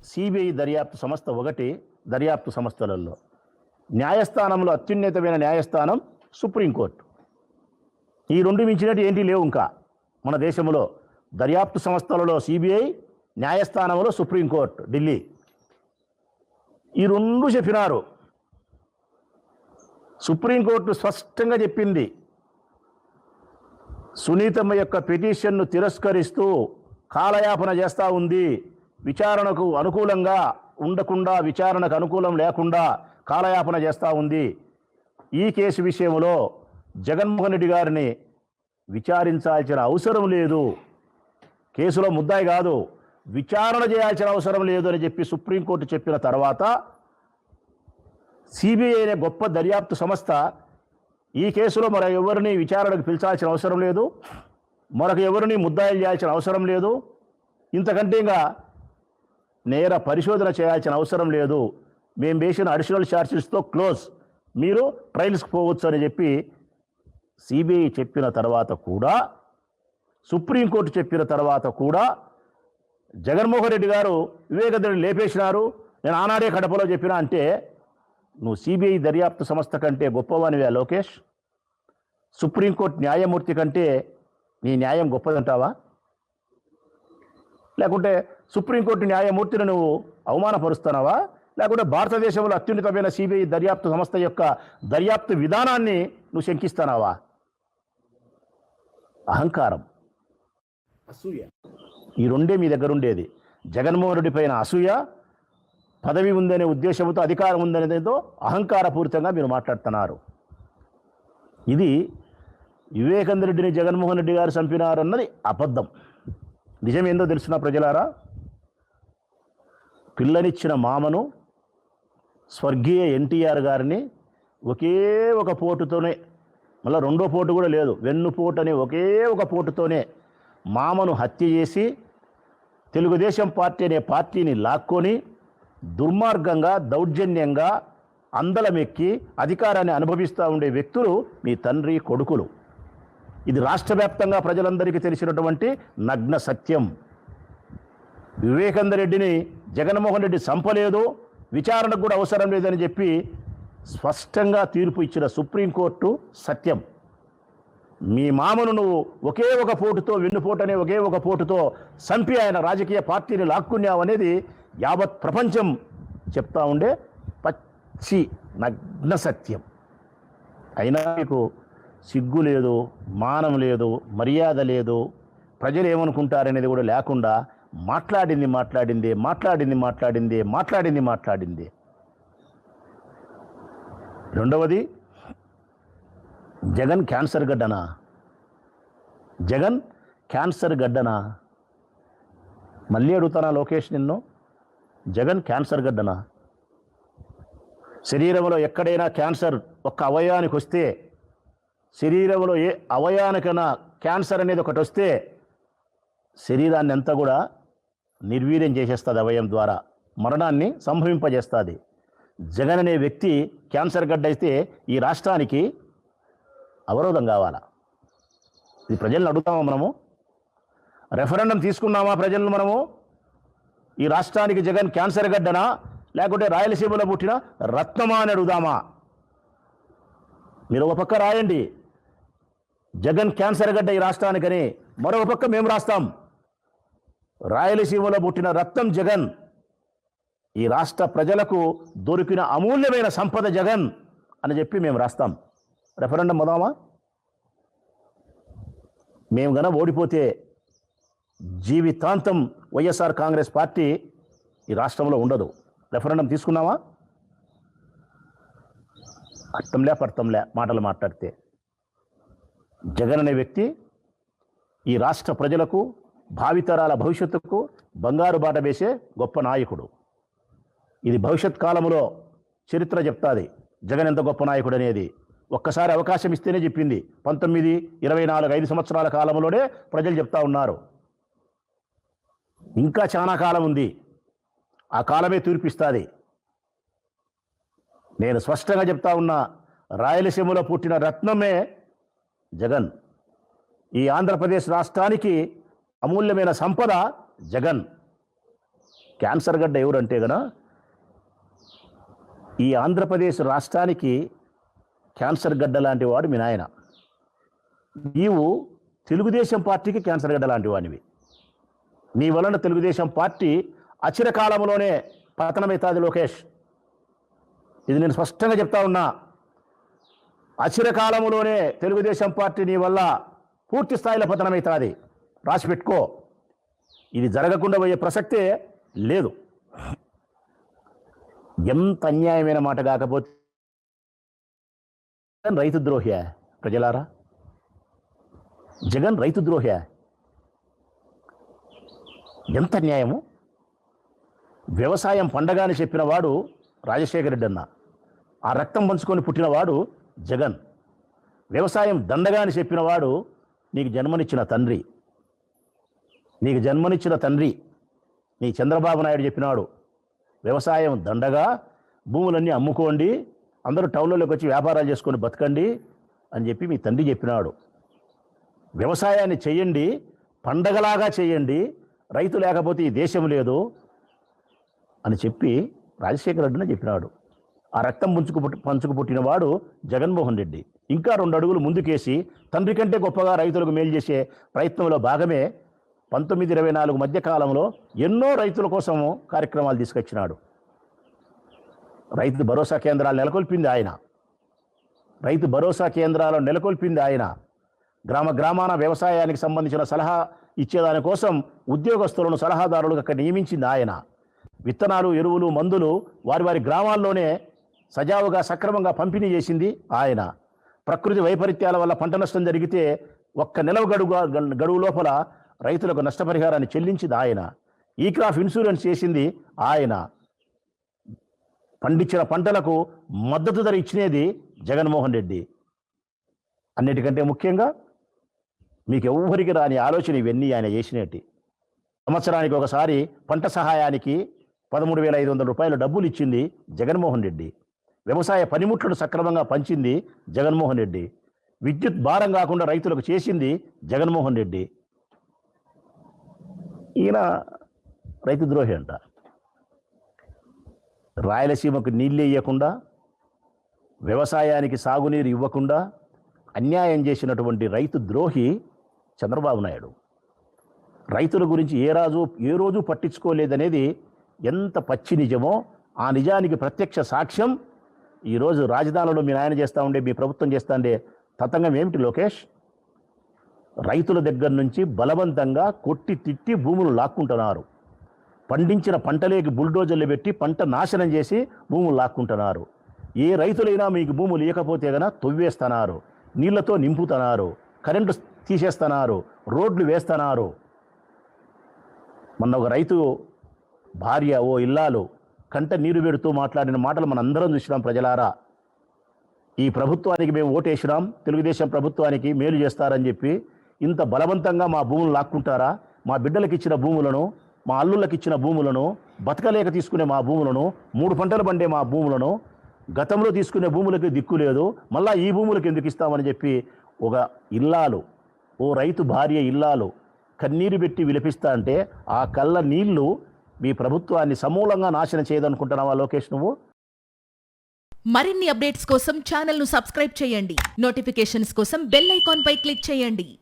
CBI దర్యాప్తు సంస్థ ఒకటి దర్యాప్తు సంస్థలలో న్యాయస్థానంలో అత్యున్నతమైన న్యాయస్థానం సుప్రీంకోర్టు. ఈ రెండు మించినట్టు ఏంటి లేవు ఇంకా మన దేశంలో. దర్యాప్తు సంస్థలలో సిబిఐ, న్యాయస్థానంలో సుప్రీంకోర్టు ఢిల్లీ. ఈ రెండు చెప్పినారు. సుప్రీంకోర్టు స్పష్టంగా చెప్పింది, సునీతమ్మ యొక్క పిటిషన్ను తిరస్కరిస్తూ కాలయాపన చేస్తూ ఉంది. విచారణకు అనుకూలంగా ఉండకుండా, విచారణకు అనుకూలం లేకుండా కాలయాపన చేస్తూ ఉంది. ఈ కేసు విషయంలో జగన్మోహన్ రెడ్డి గారిని విచారించాల్సిన అవసరం లేదు, కేసులో ముద్దాయి కాదు, విచారణ చేయాల్సిన అవసరం లేదు అని చెప్పి సుప్రీంకోర్టు చెప్పిన తర్వాత సిబిఐ అనే గొప్ప దర్యాప్తు సంస్థ ఈ కేసులో మరో ఎవరిని విచారణకు పిలిచాల్సిన అవసరం లేదు, మరొక ఎవరిని ముద్దాయిలు చేయాల్సిన అవసరం లేదు, ఇంతకంటే ఇంకా నేర పరిశోధన చేయాల్సిన అవసరం లేదు, మేము వేసిన అడిషనల్ ఛార్జెస్తో క్లోజ్, మీరు ట్రయల్స్కి పోవచ్చు అని చెప్పి సిబిఐ చెప్పిన తర్వాత కూడా, సుప్రీంకోర్టు చెప్పిన తర్వాత కూడా జగన్మోహన్ రెడ్డి గారు వివేకానందని లేపేసినారు. నేను ఆనాడే కడపలో చెప్పినా అంటే నువ్వు సిబిఐ దర్యాప్తు సంస్థ కంటే గొప్పవానివే లోకేష్? సుప్రీంకోర్టు న్యాయమూర్తి కంటే నీ న్యాయం గొప్పదంటావా? లేకుంటే సుప్రీంకోర్టు న్యాయమూర్తిని నువ్వు అవమానపరుస్తున్నావా? లేకుంటే భారతదేశంలో అత్యున్నతమైన సిబిఐ దర్యాప్తు సంస్థ యొక్క దర్యాప్తు విధానాన్ని నువ్వు శంకిస్తున్నావా? అహంకారం, అసూయ, ఈ రెండే మీ దగ్గర ఉండేది. జగన్మోహన్ రెడ్డి పైన అసూయ, పదవి ఉందనే ఉద్దేశంతో, అధికారం ఉందనేదో అహంకారపూరితంగా మీరు మాట్లాడుతున్నారు. ఇది వివేకానంద రెడ్డిని జగన్మోహన్ రెడ్డి గారు చంపినారన్నది అబద్ధం. నిజం ఏందో తెలుసున్న ప్రజలారా, పిల్లనిచ్చిన మామను, స్వర్గీయ ఎన్టీఆర్ గారిని ఒకే ఒక పోటుతోనే, మళ్ళీ రెండో పోటు కూడా లేదు, వెన్నుపోటు అని ఒకే ఒక పోటుతోనే మామను హత్య చేసి తెలుగుదేశం పార్టీ అనే పార్టీని లాక్కొని దుర్మార్గంగా, దౌర్జన్యంగా అందలమెక్కి అధికారాన్ని అనుభవిస్తూ ఉండే వ్యక్తులు మీ తండ్రి కొడుకులు. ఇది రాష్ట్ర వ్యాప్తంగా ప్రజలందరికీ తెలిసినటువంటి నగ్న సత్యం. వివేకానంద రెడ్డిని జగన్మోహన్ రెడ్డి చంపలేదు, విచారణకు కూడా అవసరం లేదని చెప్పి స్పష్టంగా తీర్పు ఇచ్చిన సుప్రీంకోర్టు సత్యం. మీ మామను నువ్వు ఒకే ఒక పోటుతో, వెన్నుపోటు అనే ఒకే ఒక పోటుతో చంపి ఆయన రాజకీయ పార్టీని లాక్కున్నావనేది యావత్ ప్రపంచం చెప్తా ఉండే పచ్చి నగ్న సత్యం. అయినా మీకు సిగ్గు లేదు, మానం లేదు, మర్యాద లేదు, ప్రజలు ఏమనుకుంటారనేది కూడా లేకుండా మాట్లాడింది. రెండవది, జగన్ క్యాన్సర్ గడ్డనా? మళ్ళీ అడుగుతానా లోకేష్ నిన్ను, జగన్ క్యాన్సర్ గడ్డనా? శరీరంలో ఎక్కడైనా క్యాన్సర్ ఒక్క అవయవానికి వస్తే, శరీరంలో ఏ అవయవానికైనా క్యాన్సర్ అనేది ఒకటి వస్తే శరీరాన్ని అంతా కూడా నిర్వీర్యం చేసేస్తుంది, అవయవం ద్వారా మరణాన్ని సంభవింపజేస్తుంది. జగన్ అనే వ్యక్తి క్యాన్సర్ గడ్డ అయితే ఈ రాష్ట్రానికి అవరోధం కావాలా? ఇది ప్రజలను అడుగుతామా మనము? రెఫరెండం తీసుకున్నామా ప్రజలను మనము? ఈ రాష్ట్రానికి జగన్ క్యాన్సర్ గడ్డనా, లేకుంటే రాయలసీమలో పుట్టిన రత్నమా అని అడుగుదామా? మీరు ఒక పక్క రాయండి జగన్ క్యాన్సర్ గడ్డ ఈ రాష్ట్రానికని, మరొక పక్క మేము రాస్తాం రాయలసీమలో పుట్టిన రత్నం జగన్, ఈ రాష్ట్ర ప్రజలకు దొరికిన అమూల్యమైన సంపద జగన్ అని చెప్పి మేము రాస్తాం. రెఫరెండం మొదమా? మేము గన ఓడిపోతే జీవితాంతం వైఎస్ఆర్ కాంగ్రెస్ పార్టీ ఈ రాష్ట్రంలో ఉండదు. రెఫరెండం తీసుకున్నామా? అర్థంలే పర్థంలే మాటలు మాట్లాడితే. జగన్ అనే వ్యక్తి ఈ రాష్ట్ర ప్రజలకు, భావితరాల భవిష్యత్తుకు బంగారు బాట వేసే గొప్ప నాయకుడు. ఇది భవిష్యత్ కాలంలో చరిత్ర చెప్తాది జగన్ ఎంత గొప్ప నాయకుడు అనేది. ఒక్కసారి అవకాశం ఇస్తేనే చెప్పింది. 19, 24, 5 సంవత్సరాల కాలంలోనే ప్రజలు చెప్తా ఉన్నారు. ఇంకా చాలా కాలం ఉంది, ఆ కాలమే తీర్పిస్తుంది. నేను స్పష్టంగా చెప్తా ఉన్నా, రాయలసీమలో పుట్టిన రత్నమే జగన్. ఈ ఆంధ్రప్రదేశ్ రాష్ట్రానికి అమూల్యమైన సంపద జగన్. క్యాన్సర్ గడ్డ ఎవరంటే గన ఈ ఆంధ్రప్రదేశ్ రాష్ట్రానికి క్యాన్సర్ గడ్డ లాంటి వాడు మీ నాయన. నీవు తెలుగుదేశం పార్టీకి క్యాన్సర్ గడ్డ లాంటి వాడివి. నీ వలన తెలుగుదేశం పార్టీ అచిరకాలంలోనే పతనమవుతుంది లోకేష్. ఇది నేను స్పష్టంగా చెప్తా ఉన్నా. అచిరకాలంలోనే తెలుగుదేశం పార్టీ నీ వల్ల పూర్తి స్థాయిలో పతనమవుతుంది. రాసి పెట్టుకో. ఇది జరగకుండా పోయే ప్రసక్తే లేదు. ఎంత అన్యాయమైన మాట కాకపోతే రైతు ద్రోహ్యా ప్రజలారా? జగన్ రైతు ద్రోహ్యా? ఎంత అన్యాయము! వ్యవసాయం పండగ అని చెప్పిన వాడు రాజశేఖర రెడ్డి అన్న. ఆ రక్తం పంచుకొని పుట్టినవాడు జగన్. వ్యవసాయం దండగా అని చెప్పిన వాడు నీకు జన్మనిచ్చిన తండ్రి. నీకు జన్మనిచ్చిన తండ్రి నీ చంద్రబాబు నాయుడు చెప్పినాడు, వ్యవసాయం దండగా, భూములన్నీ అమ్ముకోండి, అందరూ టౌన్లోకి వచ్చి వ్యాపారాలు చేసుకొని బతకండి అని చెప్పి మీ తండ్రి చెప్పినాడు. వ్యవసాయాన్ని చేయండి, పండగలాగా చేయండి, రైతు లేకపోతే ఈ దేశం లేదు అని చెప్పి రాజశేఖర రెడ్డిని చెప్పినాడు. ఆ రక్తం పంచుకు పుట్టినవాడు జగన్మోహన్ రెడ్డి. ఇంకా 2 అడుగులు ముందుకేసి తండ్రి కంటే గొప్పగా రైతులకు మేలు చేసే ప్రయత్నంలో భాగమే 1924 మధ్య కాలంలో ఎన్నో రైతుల కోసము కార్యక్రమాలు తీసుకొచ్చినాడు. రైతు భరోసా కేంద్రాలు నెలకొల్పింది ఆయన. రైతు భరోసా కేంద్రాలను నెలకొల్పింది ఆయన. గ్రామ గ్రామాన వ్యవసాయానికి సంబంధించిన సలహా ఇచ్చేదాని కోసం ఉద్యోగస్తులను సలహాదారులకు అక్కడ నియమించింది ఆయన. విత్తనాలు, ఎరువులు, మందులు వారి వారి గ్రామాల్లోనే సజావుగా సక్రమంగా పంపిణీ చేసింది ఆయన. ప్రకృతి వైపరీత్యాల వల్ల పంట నష్టం జరిగితే 1 నెల గడువు లోపల రైతులకు నష్టపరిహారాన్ని చెల్లించింది ఆయన. ఈ క్రాప్ ఇన్సూరెన్స్ చేసింది ఆయన. పండించిన పంటలకు మద్దతు ధర ఇచ్చినది జగన్మోహన్ రెడ్డి. అన్నిటికంటే ముఖ్యంగా మీకు ఎవ్వరికి రాని ఆలోచన ఇవన్నీ ఆయన చేసినట్టు. సంవత్సరానికి ఒకసారి పంట సహాయానికి 13,500 రూపాయల డబ్బులు ఇచ్చింది జగన్మోహన్ రెడ్డి. వ్యవసాయ పనిముట్లను సక్రమంగా పంచింది జగన్మోహన్ రెడ్డి. విద్యుత్ భారం కాకుండా రైతులకు చేసింది జగన్మోహన్ రెడ్డి. ఈయన రైతు ద్రోహి అంట. రాయలసీమకు నీళ్ళు ఇవ్వకుండా, వ్యవసాయానికి సాగునీరు ఇవ్వకుండా అన్యాయం చేసినటువంటి రైతు ద్రోహి చంద్రబాబు నాయుడు. రైతుల గురించి ఏ రోజు పట్టించుకోలేదనేది ఎంత పచ్చి నిజమో ఆ నిజానికి ప్రత్యక్ష సాక్ష్యం ఈరోజు రాజధానిలో మీ నాయన చేస్తూ ఉండే, మీ ప్రభుత్వం చేస్తూ ఉండే తతంగం ఏమిటి లోకేష్? రైతుల దగ్గర నుంచి బలవంతంగా కొట్టి తిట్టి భూములు లాక్కుంటున్నారు. పండించిన పంటలేకి బుల్డోజర్లు పెట్టి పంట నాశనం చేసి భూములు లాక్కుంటున్నారు. ఏ రైతులైనా మీకు భూములు ఇవ్వకపోతే గన తొవ్వేస్తున్నారు, నీళ్లతో నింపుతున్నారు, కరెంటు తీసేస్తున్నారు, రోడ్లు వేస్తున్నారు. మొన్న ఒక రైతు భార్య, ఓ ఇల్లాలు కంట నీరు పెడుతూ మాట్లాడిన మాటలు మనందరం చూసినాం ప్రజలారా. ఈ ప్రభుత్వానికి మేము ఓటేసినాం, తెలుగుదేశం ప్రభుత్వానికి మేలు చేస్తారని చెప్పి ఇంత బలవంతంగా మా భూములు లాక్కుంటారా? మా బిడ్డలకు ఇచ్చిన భూములను, మా అల్లుళ్ళకి ఇచ్చిన భూములను, బతకలేక తీసుకునే మా భూములను, 3 పంటలు పండే మా భూములను, గతంలో తీసుకునే భూములకి దిక్కు లేదు, మళ్ళా ఈ భూములకు ఎందుకు ఇస్తామని చెప్పి ఒక ఇల్లాలు, ఓ రైతు భార్య ఇల్లాలు కన్నీరు పెట్టి విలపిస్తా అంటే ఆ కళ్ళ నీళ్లు మీ ప్రభుత్వాన్ని సమూలంగా నాశనం చేయదనుకుంటున్నావా లోకేష్ నువ్వు? మరిన్ని అప్డేట్స్ కోసం ఛానల్ ను సబ్స్క్రైబ్ చేయండి. నోటిఫికేషన్స్ కోసం బెల్ ఐకాన్ పై క్లిక్ చేయండి.